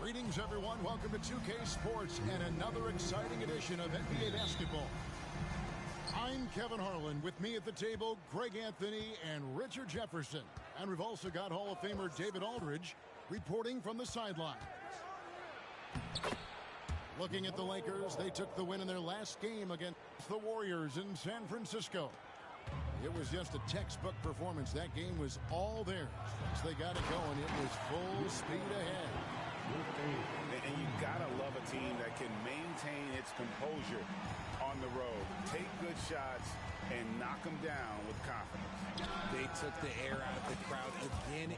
Greetings, everyone. Welcome to 2K Sports and another exciting edition of NBA basketball. I'm Kevin Harlan. With me at the table, Greg Anthony and Richard Jefferson. And we've also got Hall of Famer David Aldridge reporting from the sidelines. Looking at the Lakers, they took the win in their last game against the Warriors in San Francisco. It was just a textbook performance. That game was all theirs. Once they got it going, it was full speed ahead. And you gotta love a team that can maintain its composure on the road, take good shots, and knock them down with confidence. They took the air out of the crowd again.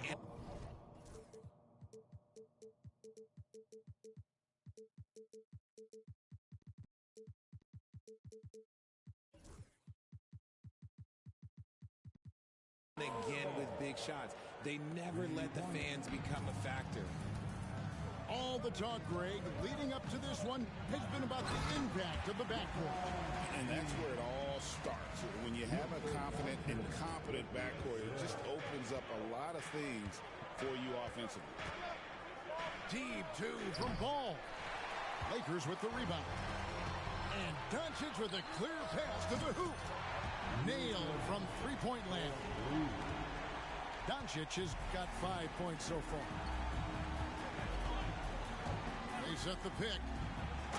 Again with big shots. They never let the fans become a factor. All the talk, Greg, leading up to this one has been about the impact of the backcourt. And that's where it all starts. When you have a confident and competent backcourt, it just opens up a lot of things for you offensively. Deep two from Ball. Lakers with the rebound. And Doncic with a clear pass to the hoop. Nailed from three-point land. Doncic has got 5 points so far. They set the pick.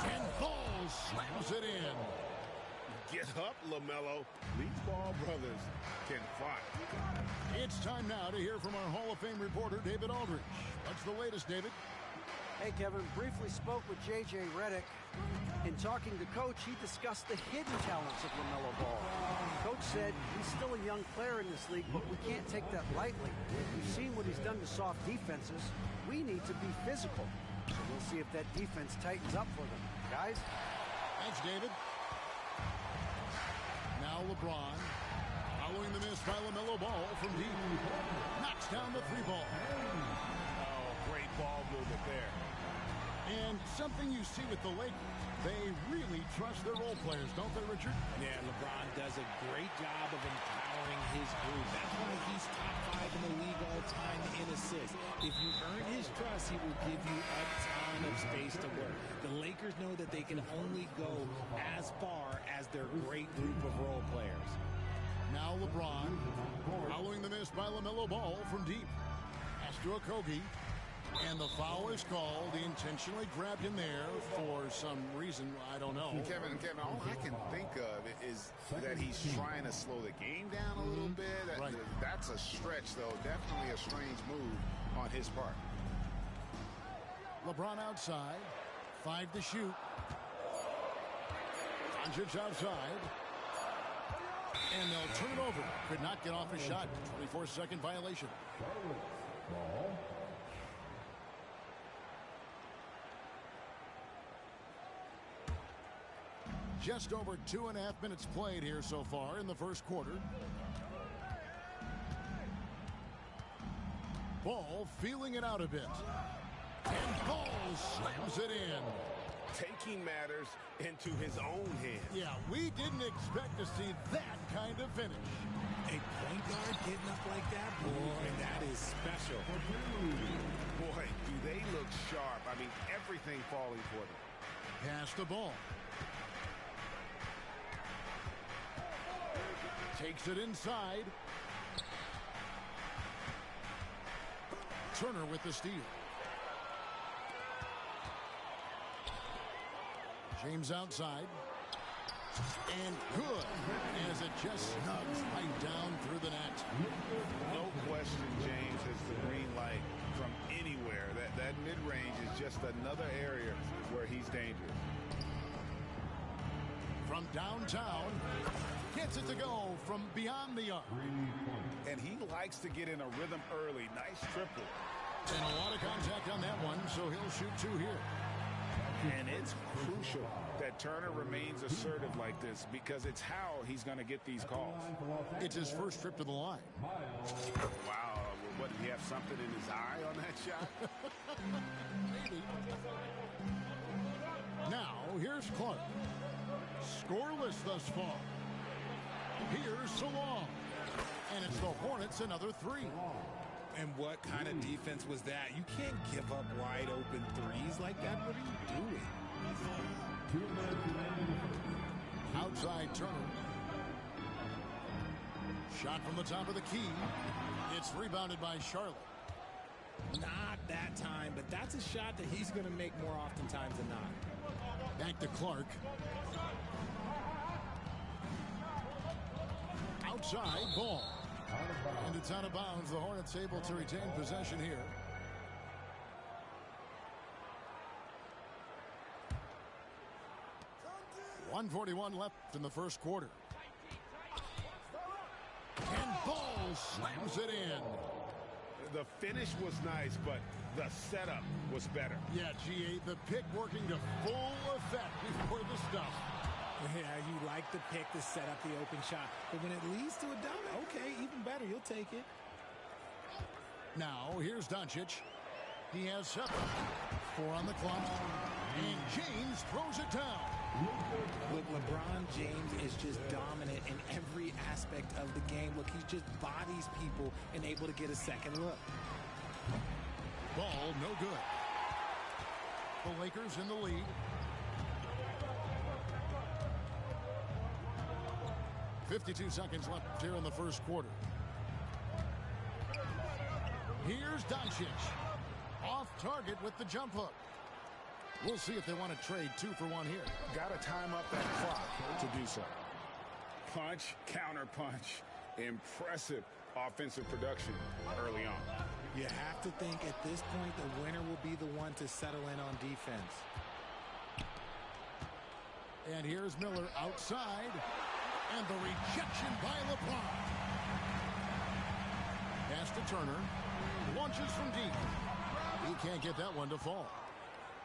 And Ball slams it in. Get up, LaMelo. These Ball brothers can fight. It's time now to hear from our Hall of Fame reporter, David Aldridge. What's the latest, David? Hey, Kevin. Briefly spoke with J.J. Redick. In talking to Coach, he discussed the hidden talents of LaMelo Ball. Coach said he's still a young player in this league, but we can't take that lightly. We've seen what he's done to soft defenses. We need to be physical. So we'll see if that defense tightens up for them. Guys? Thanks, David. Now LeBron. Following the miss by LaMelo Ball from deep. Knocks down the three ball. Oh, great ball movement there. And something you see with the Lakers, they really trust their role players, don't they, Richard? Yeah, LeBron does a great job of empowering his group. That's why he's top 5 in the league all time in assists. If you earn his trust, he will give you a ton of space to work. The Lakers know that they can only go as far as their great group of role players. Now LeBron, following the miss by LaMelo Ball from deep. Pass to Okogie. And the foul is called. He intentionally grabbed him there for some reason. I don't know. Kevin, all I can think of is that he's trying to slow the game down a little bit. Right. That's a stretch, though. Definitely a strange move on his part. LeBron outside. 5 to shoot. Doncic outside. And they'll turn it over. Could not get off a shot. 24-second violation. Just over 2.5 minutes played here so far in the first quarter. Ball feeling it out a bit. And Ball slams it in. Taking matters into his own hands. Yeah, we didn't expect to see that kind of finish. A point guard getting up like that, boy, that is special. Boy, do they look sharp. I mean, everything falling for them. Pass the ball. Takes it inside. Turner with the steal. James outside. And good, as it just snugs right down through the net. No question, James has the green light from anywhere. That mid-range is just another area where he's dangerous. From downtown, gets it to go from beyond the arc. And he likes to get in a rhythm early. Nice triple. And a lot of contact on that one, so he'll shoot 2 here. And it's crucial that Turner remains assertive like this because it's how he's going to get these calls. It's his first trip to the line. Wow. What, did he have something in his eye on that shot? Maybe. Here's Clark. Scoreless thus far. Here's Salong. And it's the Hornets another 3. And what kind of defense was that? You can't give up wide open threes like that. What are you doing? Outside Turner. Shot from the top of the key. It's rebounded by Charlotte. Not that time, but that's a shot that he's going to make more oftentimes than not. Back to Clark. Outside Ball. And it's out of bounds. The Hornets able to retain possession here. .141 left in the first quarter. And Ball slams it in. The finish was nice, but the setup was better. Yeah, G8, the pick working to full effect before the stuff. Yeah, you like the pick to set up the open shot. But when it leads to a dunk, okay, even better. You'll take it. Now, here's Doncic. He has 7. 4 on the clock. And James throws it down. Look, LeBron James is just dominant in every aspect of the game. Look, he just bodies people and able to get a second look. Ball, no good. The Lakers in the lead. .52 seconds left here in the first quarter. Here's Doncic. Off target with the jump hook. We'll see if they want to trade 2 for 1 here. Got to time up that clock to do so. Punch, counter punch. Impressive offensive production early on. You have to think at this point the winner will be the one to settle in on defense. And here's Miller outside. And the rejection by LeBron. Pass to Turner. Launches from deep. He can't get that one to fall.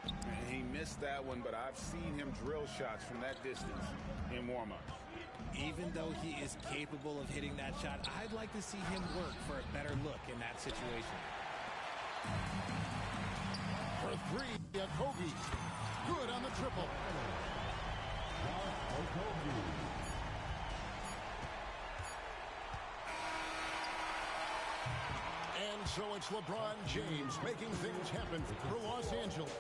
And he missed that one, but I've seen him drill shots from that distance in warm-ups. Even though he is capable of hitting that shot, I'd like to see him work for a better look in that situation. For 3, Kobe. Good on the triple. And so it's LeBron James making things happen for Los Angeles.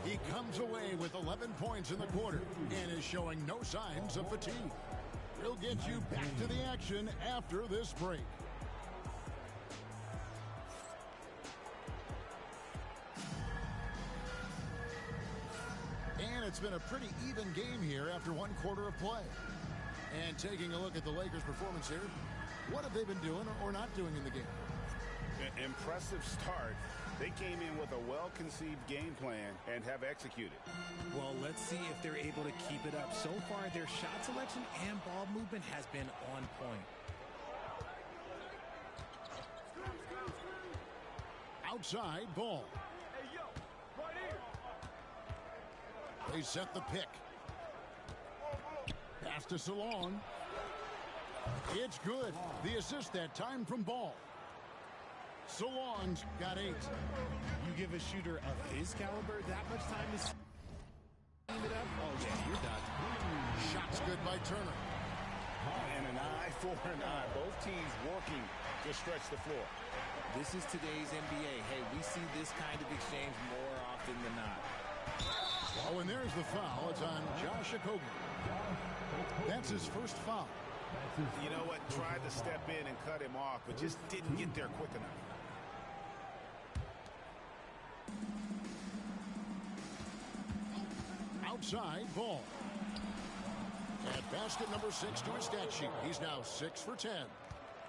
He comes away with 11 points in the quarter and is showing no signs of fatigue. We'll get you back to the action after this break. And it's been a pretty even game here after 1 quarter of play. And taking a look at the Lakers' performance here, what have they been doing or not doing in the game? Impressive start. They came in with a well-conceived game plan and have executed. Well, let's see if they're able to keep it up. So far, their shot selection and ball movement has been on point. Outside Ball. They set the pick. Pass to Salong. It's good. The assist that time from Ball. Salong's got 8. You give a shooter of his caliber that much time to clean it up? Oh, yeah, you're done. Shots good by Turner. And an eye for an eye. Both teams working to stretch the floor. This is today's NBA. Hey, we see this kind of exchange more often than not. Oh, and there's the foul. It's on Josh Okogie. That's his first foul. You know what? Tried to step in and cut him off, but just didn't get there quick enough. Outside Ball. At basket number 6 to his stat sheet. He's now 6 for 10.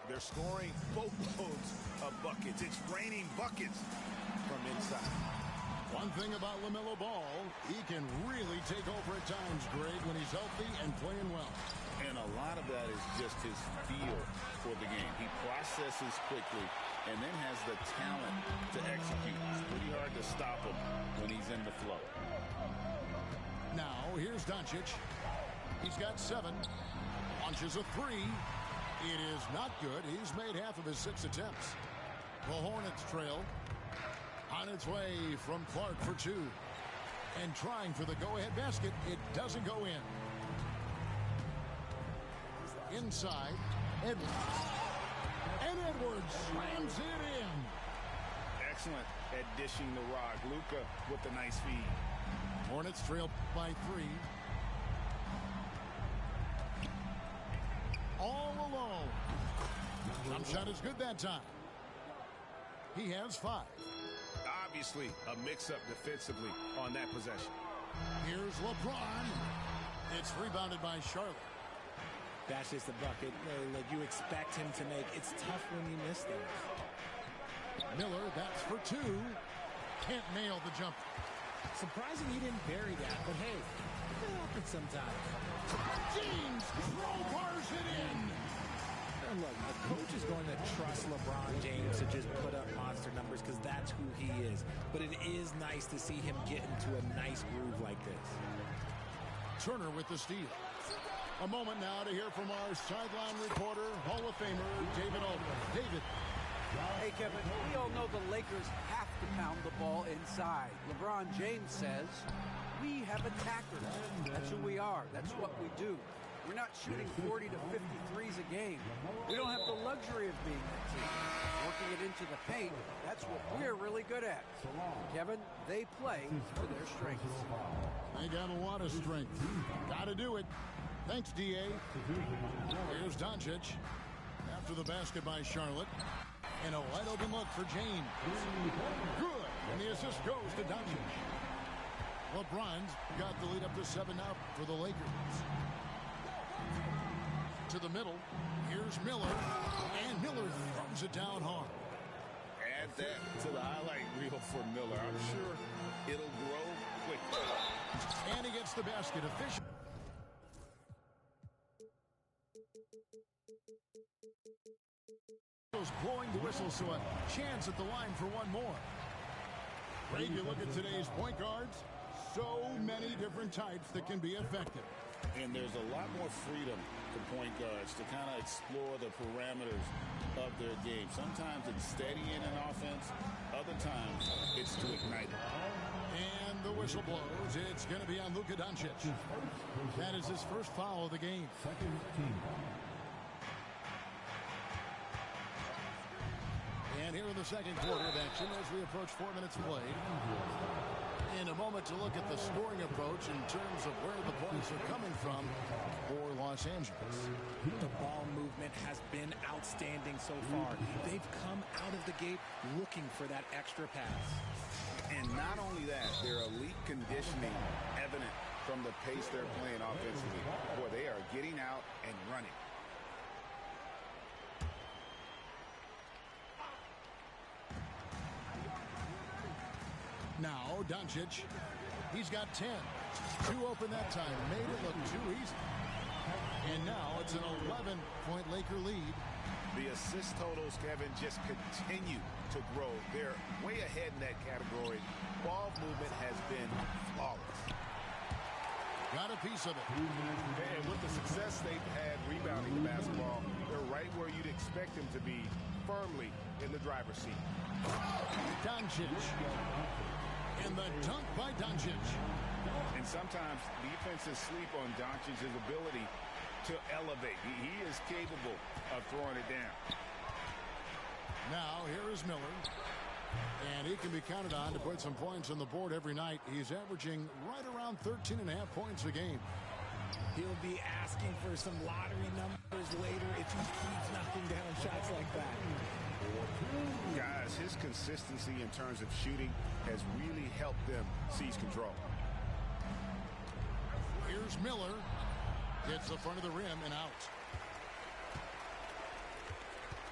They're scoring boatloads of buckets. It's raining buckets from inside. One thing about LaMelo Ball, he can really take over at times, Greg, when he's healthy and playing well. And a lot of that is just his feel for the game. He processes quickly and then has the talent to execute. It's pretty hard to stop him when he's in the flow. Now, here's Doncic. He's got 7. Launches a 3. It is not good. He's made half of his 6 attempts. The Hornets trail. On its way from Clark for 2. And trying for the go-ahead basket. It doesn't go in. Inside. Edwards. And Edwards slams it in. Excellent at dishing the rock. Luka with a nice feed. Hornets trail by 3. All alone. Jump shot is good that time. He has 5. Obviously, a mix-up defensively on that possession. Here's LeBron. It's rebounded by Charlotte. That's just a bucket that you expect him to make. It's tough when you miss those. Miller, that's for 2. Can't nail the jumper. Surprising he didn't bury that, but hey, it happens sometimes. James crowbars it in. And look, the coach is going to trust LeBron James to just put up monster numbers because that's who he is. But it is nice to see him get into a nice groove like this. Turner with the steal. A moment now to hear from our sideline reporter, Hall of Famer David Aldridge. David. Hey, Kevin, we all know the Lakers have to pound the ball inside. LeBron James says, we have attackers. That's who we are. That's what we do. We're not shooting 40 to 50 threes a game. We don't have the luxury of being that team. Working it into the paint, that's what we're really good at. Kevin, they play to their strengths. They got a lot of strength. Got to do it. Thanks, D.A. Here's Doncic. After the basket by Charlotte. And a wide open look for James. Good. And the assist goes to Doncic. LeBron's got the lead up to 7 now for the Lakers. To the middle. Here's Miller. And Miller throws it down hard. Add that to the highlight reel for Miller. I'm sure it'll grow quickly. And he gets the basket efficient. Blowing the whistle, so a chance at the line for one more. Greg, you look at today's point guards, so many different types that can be effective. And there's a lot more freedom for point guards to kind of explore the parameters of their game. Sometimes it's steadying an offense. Other times it's to ignite it. And the whistle blows. It's going to be on Luka Doncic. That is his first foul of the game. Second team. And here in the second quarter of action as we approach 4 minutes played. In a moment to look at the scoring approach in terms of where the points are coming from for Los Angeles. The ball movement has been outstanding so far. They've come out of the gate looking for that extra pass. And not only that, their elite conditioning evident from the pace they're playing offensively. Boy, they are getting out and running. Now, Doncic, he's got 10. 2 open that time. Made it look too easy. And now it's an 11-point Laker lead. The assist totals, Kevin, just continue to grow. They're way ahead in that category. Ball movement has been flawless. Got a piece of it. And with the success they've had rebounding the basketball, they're right where you'd expect them to be, firmly in the driver's seat. Doncic. And the dunk by Doncic. And sometimes defenses sleep on Doncic's ability to elevate. He is capable of throwing it down. Now, here is Miller. And he can be counted on to put some points on the board every night. He's averaging right around 13.5 points a game. He'll be asking for some lottery numbers later if he keeps knocking down shots like that. Guys, his consistency in terms of shooting has really helped them seize control. Here's Miller. Hits the front of the rim and out.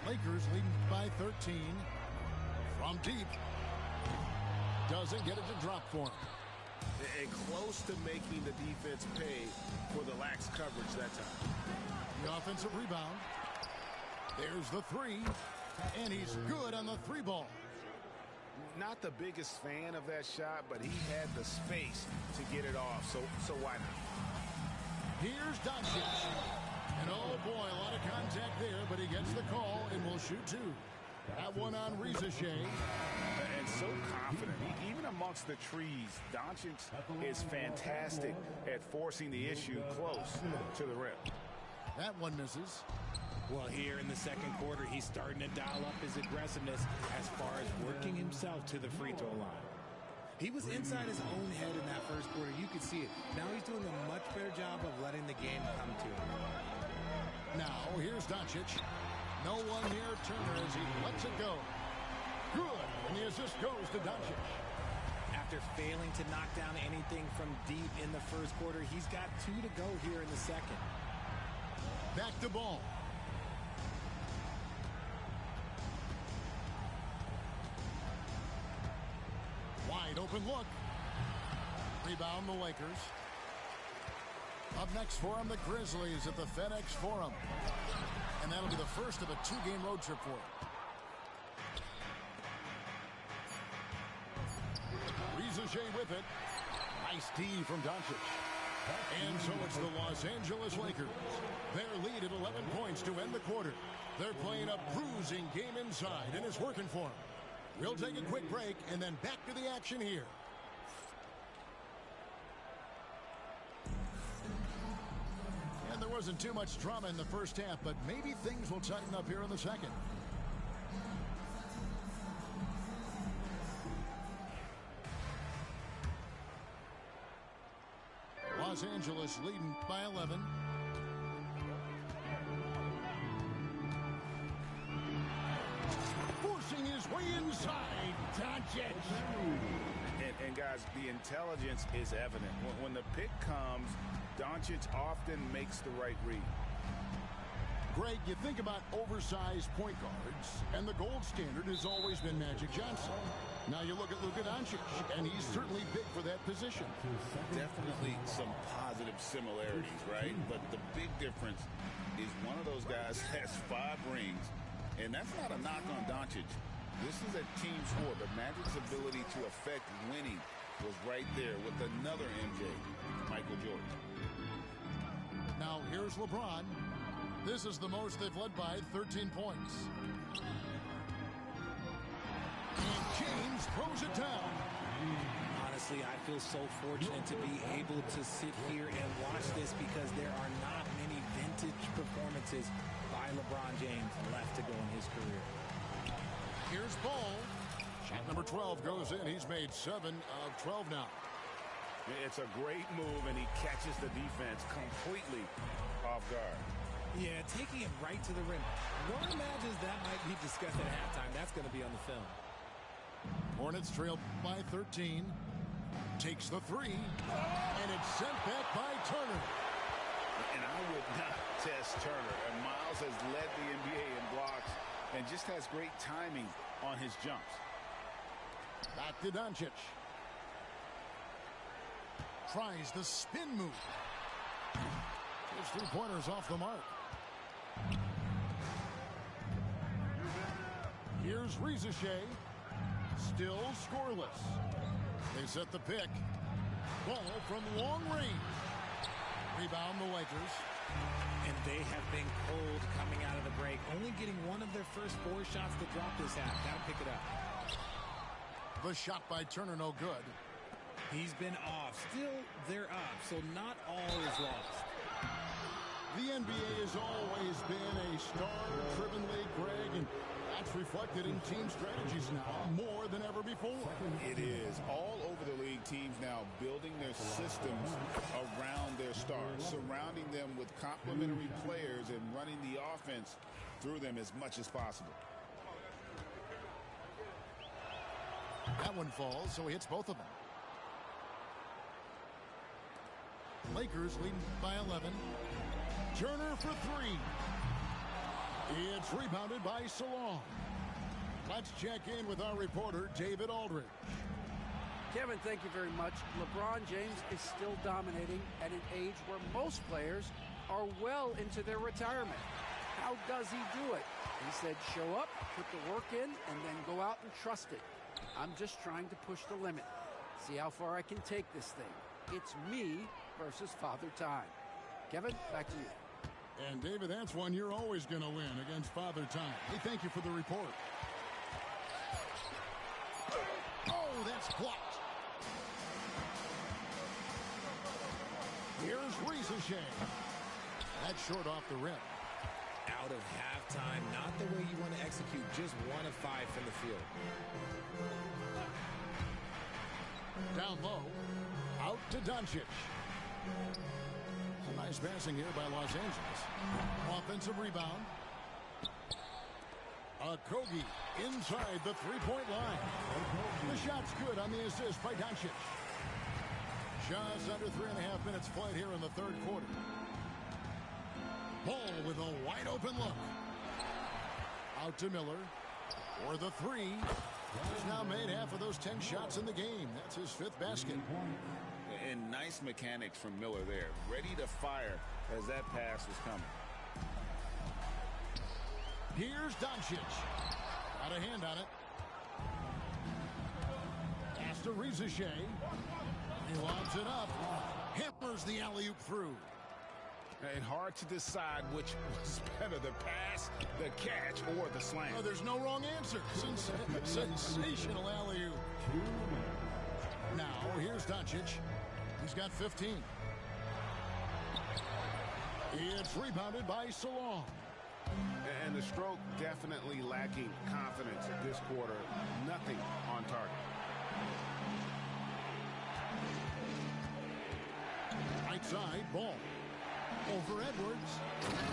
Lakers leading by 13. From deep. Doesn't get it to drop for him. And close to making the defense pay for the lax coverage that time. The offensive rebound. There's the 3. And he's good on the 3 ball. Not the biggest fan of that shot, but he had the space to get it off, so why not? Here's Doncic. And oh boy, a lot of contact there, but he gets the call and will shoot 2. That one on Riza-Shea. And so confident. Even amongst the trees, Doncic is fantastic at forcing the issue close to the rim. That one misses. Well, here in the second quarter, he's starting to dial up his aggressiveness as far as working himself to the free throw line. He was inside his own head in that first quarter. You could see it. Now he's doing a much better job of letting the game come to him. Now, here's Doncic. No one near Turner as he lets it go. Good. And the assist goes to Doncic. After failing to knock down anything from deep in the first quarter, he's got 2 to go here in the second. Back to Ball. Wide open look. Rebound the Lakers. Up next for them, the Grizzlies at the FedEx Forum. And that'll be the first of a 2-game road trip for them. Riza-Shea with it. Nice D from Doncic. And so it's the Los Angeles Lakers. Their lead at 11 points to end the quarter. They're playing a bruising game inside, and it's working for them. We'll take a quick break and then back to the action here. And there wasn't too much drama in the first half, but maybe things will tighten up here in the second. Los Angeles leading by 11. Forcing his way inside. Doncic. And guys, the intelligence is evident. When the pick comes, Doncic often makes the right read. Greg, you think about oversized point guards, and the gold standard has always been Magic Johnson. Now you look at Luka Doncic, and he's certainly big for that position. Definitely some positive similarities, right? But the big difference is one of those guys has 5 rings, and that's not a knock on Doncic. This is a team sport, but Magic's ability to affect winning was right there with another MJ, Michael Jordan. Now here's LeBron. This is the most they've led by, 13 points. And James throws it down. Honestly, I feel so fortunate to be able to sit here and watch this because there are not many vintage performances by LeBron James left to go in his career. Here's Ball. Shot number 12 goes in. He's made 7 of 12 now. It's a great move, and he catches the defense completely off guard. Yeah, taking it right to the rim. One imagines that might be discussed at halftime. That's going to be on the film. Hornets trail by 13. Takes the 3. And it's sent back by Turner. And I would not test Turner. And Miles has led the NBA in blocks and just has great timing on his jumps. Back to Doncic. Tries the spin move. His 3-pointers off the mark. Here's Riza-Shea. Still scoreless. They set the pick. Ball from long range. Rebound the Lakers. And they have been cold coming out of the break. Only getting one of their first 4 shots to drop this half. Got to pick it up. The shot by Turner no good. He's been off. Still, they're up, so not all is lost. The NBA has always been a star-driven league, Greg, and that's reflected in team strategies now more than ever before. It is. All over the league, teams now building their systems around their stars, surrounding them with complementary players and running the offense through them as much as possible. That one falls, so he hits both of them. Lakers leading by 11. Turner for 3. It's rebounded by Salon. Let's check in with our reporter, David Aldridge. Kevin, thank you very much. LeBron James is still dominating at an age where most players are well into their retirement. How does he do it? He said, show up, put the work in, and then go out and trust it. I'm just trying to push the limit. See how far I can take this thing. It's me versus Father Time. Kevin, back to you. And David, that's one you're always going to win against Father Time. Hey, thank you for the report. It's blocked. Here's Risacher. That's short off the rim. Out of halftime, not the way you want to execute. Just 1 of 5 from the field. Down low. Out to Doncic. Some nice passing here by Los Angeles. Offensive rebound. Kogi inside the three-point line. The shot's good on the assist by Doncic. Just under 3.5 minutes played here in the third quarter. Ball with a wide open look. Out to Miller. For the three. He's now made half of those 10 shots in the game. That's his 5th basket. And nice mechanics from Miller there. Ready to fire as that pass was coming. Here's Doncic. Got a hand on it. Pass to Risacher. He lobs it up. Hammers the alley-oop through. And hard to decide which was better, the pass, the catch, or the slam. Oh, there's no wrong answer. Sensational alley-oop. Now, here's Doncic. He's got 15. It's rebounded by Salong. And the stroke definitely lacking confidence this quarter. Nothing on target. Right side, ball. Over Edwards.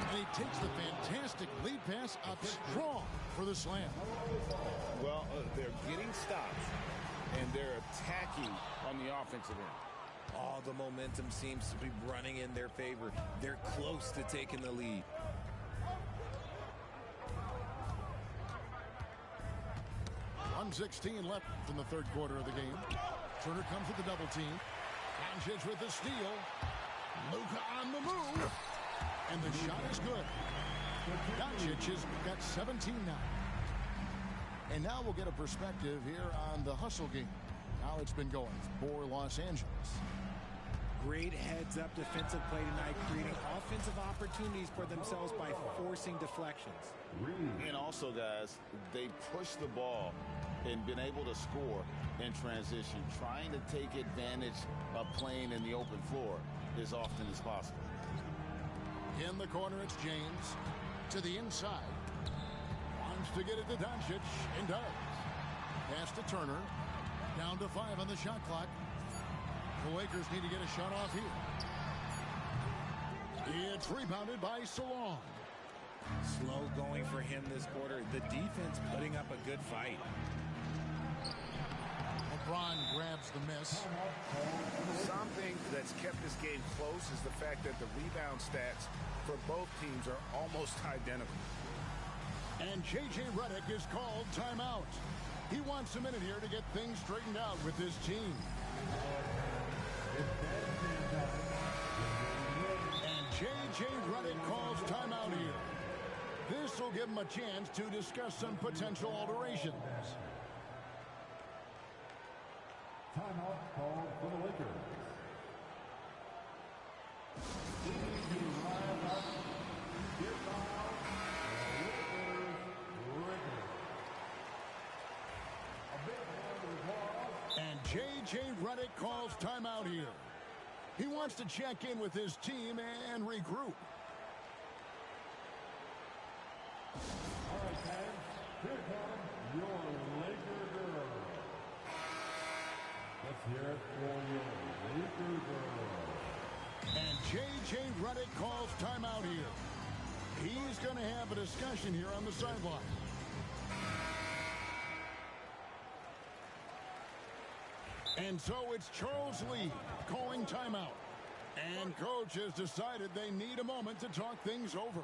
And he takes the fantastic lead pass up strong for the slam. Well, they're getting stops, and they're attacking on the offensive end. All the momentum seems to be running in their favor. They're close to taking the lead. .116 left in the third quarter of the game. Turner comes with the double team. Doncic with the steal. Luka on the move. And the shot is good. Doncic has got 17 now. And now we'll get a perspective here on the hustle game. How it's been going for Los Angeles. Great heads-up defensive play tonight, creating offensive opportunities for themselves by forcing deflections. And also, guys, they pushed the ball and been able to score in transition, trying to take advantage of playing in the open floor as often as possible. In the corner, it's James to the inside. Wants to get it to Doncic and does. Pass to Turner. Down to 5 on the shot clock. The Lakers need to get a shot off here. It's rebounded by Salong. Slow going for him this quarter. The defense putting up a good fight. LeBron grabs the miss. Something that's kept this game close is the fact that the rebound stats for both teams are almost identical. And J.J. Redick is called timeout. He wants a minute here to get things straightened out with his team. And J.J. Redick calls timeout here. This will give him a chance to discuss some potential alterations. Timeout called for the Lakers. And J.J. Redick calls timeout here. He wants to check in with his team and regroup. All right, fans, here come your Laker girls. Let's hear it for your Laker girls. And J.J. Redick calls timeout here. He's going to have a discussion here on the sideline. And so it's Charles Lee calling timeout. And coach has decided they need a moment to talk things over.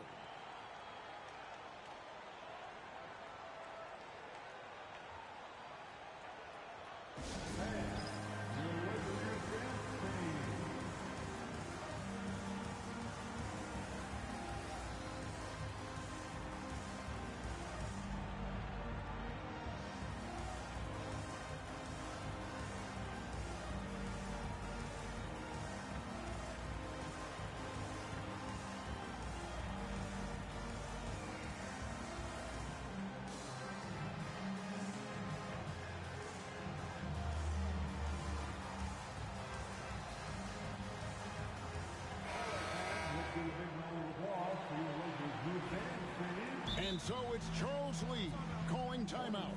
And so it's Charles Lee calling timeout.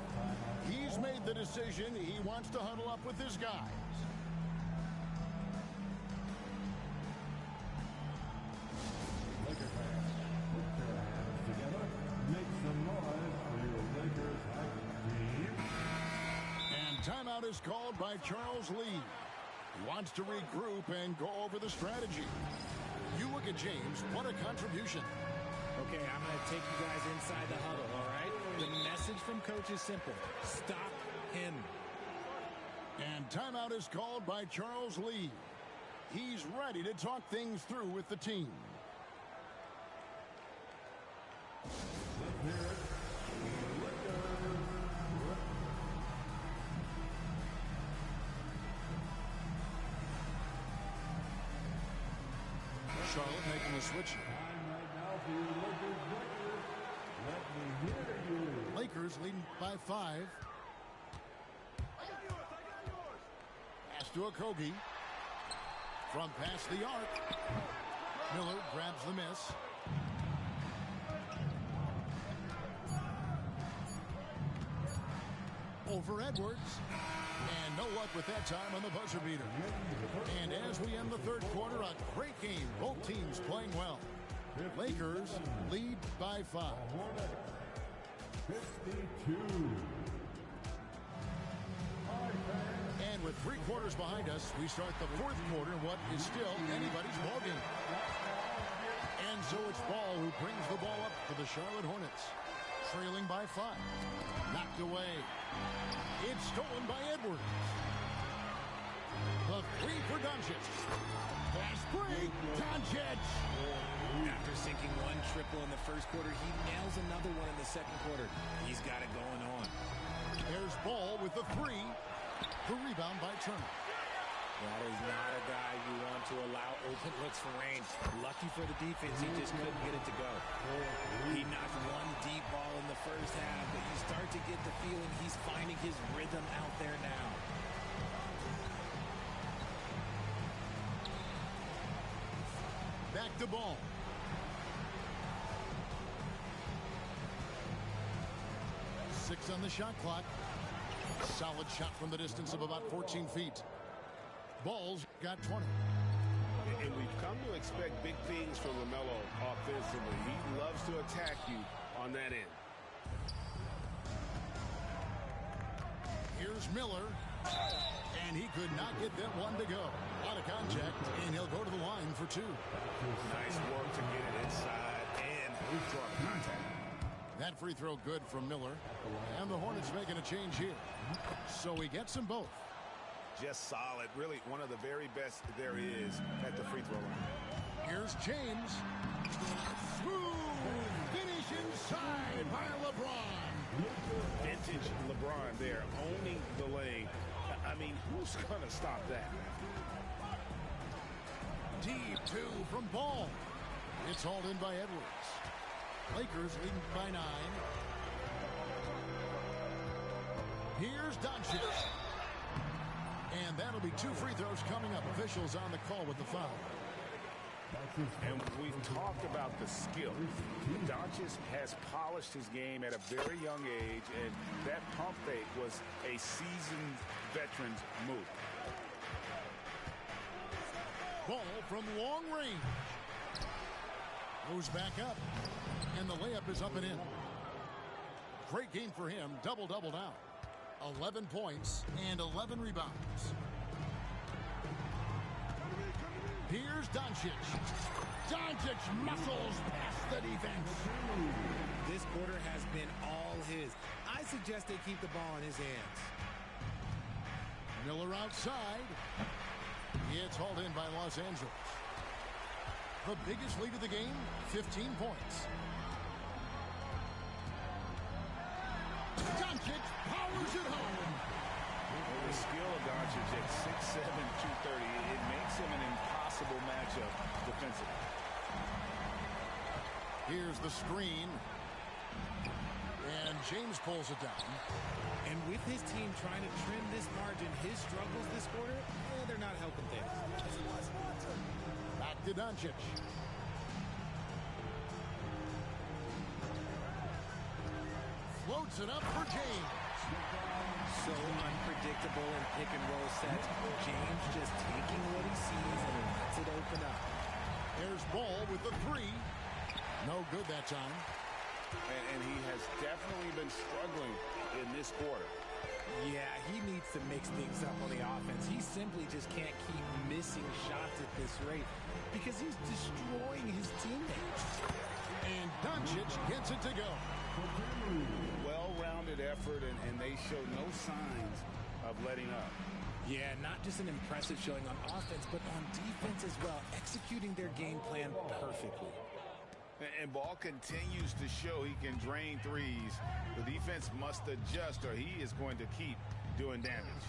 He's made the decision. He wants to huddle up with his guys. Laker fans, put your hands together. Make some noise for your Lakers hockey team. And timeout is called by Charles Lee. He wants to regroup and go over the strategy. You look at James, what a contribution. Okay, I'm going to take you guys inside the huddle, all right? The message from coach is simple. Stop him. And timeout is called by Charles Lee. He's ready to talk things through with the team. Let's hear it. Charlotte making the switch. Time right now for your Lakers record. Let me hear you. Lakers leading by 5. Pass to Okogie. From past the arc. Miller grabs the miss. Over Edwards. And no luck with that time on the buzzer beater. And as we end the third quarter, a great game. Both teams playing well. Lakers lead by 5. 52. And with 3 quarters behind us, we start the fourth quarter in what is still anybody's ballgame. And so it's Ball who brings the ball up for the Charlotte Hornets. Trailing by 5. Knocked away. It's stolen by Edwards. The 3 for Doncic. Fast break. Doncic. After sinking 1 triple in the first quarter, he nails another one in the second quarter. He's got it going on. There's Ball with the 3. The rebound by Turner. That is not a guy you want to allow open looks for range. Lucky for the defense, he just couldn't get it to go. He knocked 1 deep ball in the first half, but you start to get the feeling he's finding his rhythm out there now. Back to Ball. Six on the shot clock. Solid shot from the distance of about 14 feet. Ball's got 20. And we've come to expect big things from LaMelo offensively. He loves to attack you on that end. Here's Miller. And he could not get that one to go. Out of contact, and he'll go to the line for 2. Nice work to get it inside and draw contact. That free throw good from Miller. And the Hornets making a change here. So he gets them both. Just solid. Really one of the very best there is at the free throw line. Here's James. Smooth finish inside by LeBron. Vintage LeBron there, owning the lane. I mean, who's going to stop that? Deep 2 from Ball. It's hauled in by Edwards. Lakers leading by 9. Here's Doncic. And that'll be 2 free throws coming up. Officials on the call with the foul. And we've talked about the skill. Doncic has polished his game at a very young age, and that pump fake was a seasoned veteran's move. Ball from long range. Goes back up. And the layup is up and in. Great game for him. Double-double now. 11 points and 11 rebounds. Here's Doncic. Doncic muscles past the defense. This quarter has been all his. I suggest they keep the ball in his hands. Miller outside. It's hauled in by Los Angeles. The biggest lead of the game, 15 points. Doncic powers it home. The skill of Doncic at 6'7", 230, it makes him an impossible matchup defensively. Here's the screen. And James pulls it down. And with his team trying to trim this margin, his struggles this quarter, they're not helping things. Back to Doncic. Loads it up for James. So unpredictable in pick-and-roll sets. James just taking what he sees and lets it open up. There's Ball with the three. No good that time. And he has definitely been struggling in this quarter. Yeah, he needs to mix things up on the offense. He simply just can't keep missing shots at this rate because he's destroying his teammates. And Doncic gets it to go. Well-rounded effort, and they show no signs of letting up. Yeah, not just an impressive showing on offense, but on defense as well, executing their game plan perfectly. And Ball continues to show he can drain threes. The defense must adjust or he is going to keep doing damage.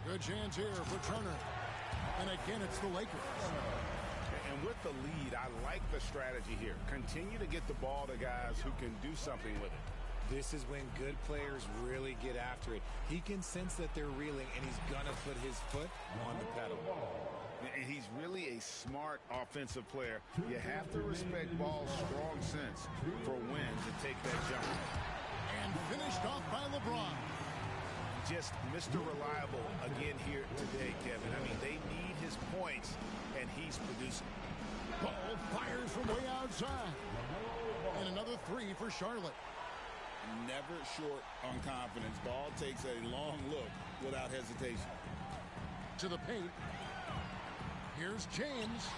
Good chance here for Turner. And again, it's the Lakers. And with the lead, I like the strategy here. Continue to get the ball to guys who can do something with it. This is when good players really get after it. He can sense that they're reeling, and he's going to put his foot on the pedal. And he's really a smart offensive player. You have to respect Ball's strong sense for when to take that jump. And finished off by LeBron. Just Mr. Reliable again here today, Kevin. I mean, they need his points, and he's producing. Ball fires from way outside. And another three for Charlotte. Never short on confidence. Ball takes a long look without hesitation. To the paint. Here's James.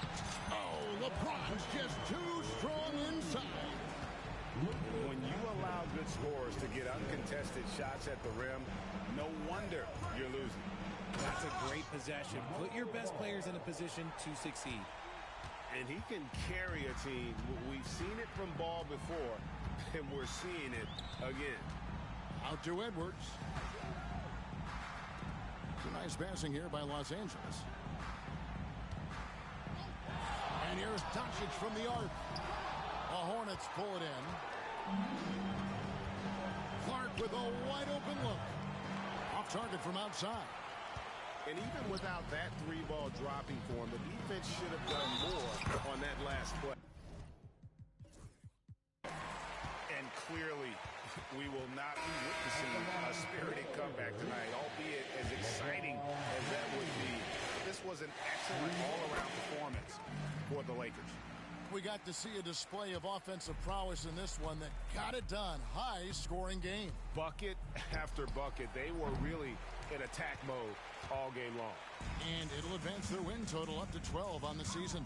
Oh, LeBron's just too strong inside. When you allow good scorers to get uncontested shots at the rim, no wonder you're losing. That's a great possession. Put your best players in a position to succeed. And he can carry a team. We've seen it from Ball before, and we're seeing it again. Out to Edwards. It's a nice passing here by Los Angeles. And here's Doncic from the arc. The Hornets pull it in. Clark with a wide open look. Off target from outside. And even without that three ball dropping for him, the defense should have done more on that last play. And clearly, we will not be witnessing a spirited comeback tonight, albeit as exciting as that would be. This was an excellent all-around performance for the Lakers. We got to see a display of offensive prowess in this one that got it done. High-scoring game. Bucket after bucket. They were really in attack mode all game long. And it'll advance their win total up to 12 on the season.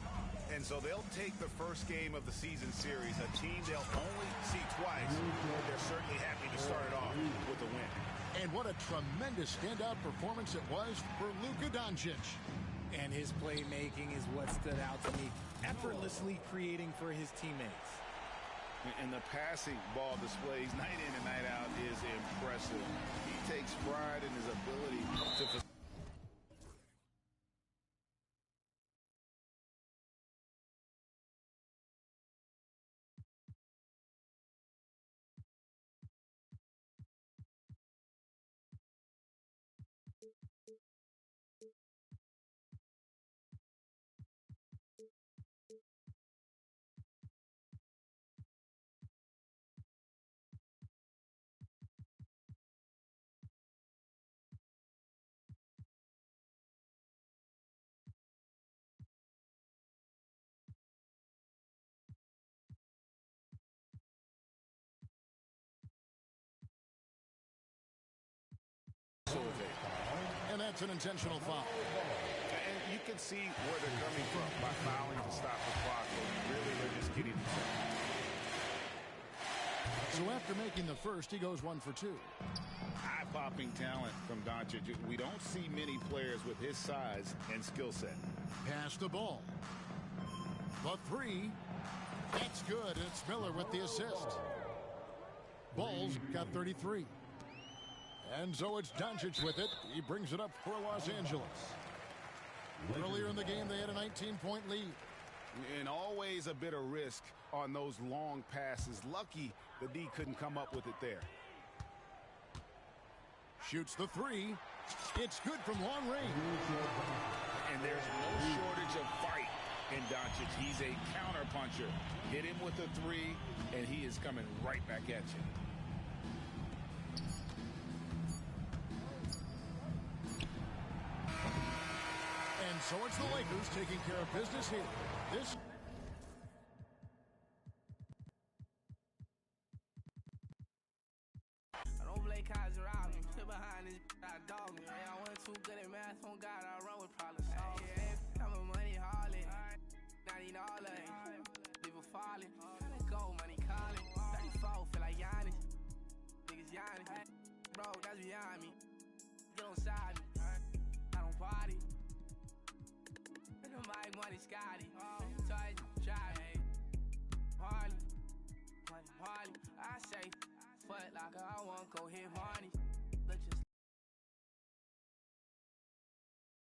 And so they'll take the first game of the season series, a team they'll only see twice. They're certainly happy to start it off with a win. And what a tremendous standout performance it was for Luka Doncic. And his playmaking is what stood out to me, effortlessly creating for his teammates. And the passing Ball displays night in and night out is impressive. He takes pride in his ability to... And that's an intentional foul. And you can see where they're coming from by fouling to stop the clock. Really, they're just kidding themselves. So after making the first, he goes 1 for 2. Eye-popping talent from Doncic. We don't see many players with his size and skill set. Pass the ball. The three. That's good. And it's Miller with the assist. Bulls got 33. And so it's Doncic with it. He brings it up for Los Angeles. Earlier in the game, they had a 19-point lead. And always a bit of risk on those long passes. Lucky the D couldn't come up with it there. Shoots the three. It's good from long range. And there's no shortage of fight in Doncic. He's a counter-puncher. Hit him with a three, and he is coming right back at you. So it's the Lakers taking care of business here. This I don't play cards around me. Sit behind this, I dog me. Hey, I wasn't too good at math. On God, I run with problems. Hey, come with money, hauling. I need all of it. People falling. Go, money calling. 34, feel like Giannis. Niggas Giannis. Bro, that's beyond me. Get on side me. I don't party. Nobody money, Scotty. Toys, drive me. Harley. Money, Harley. I say, foot locker, I want go hit Barney.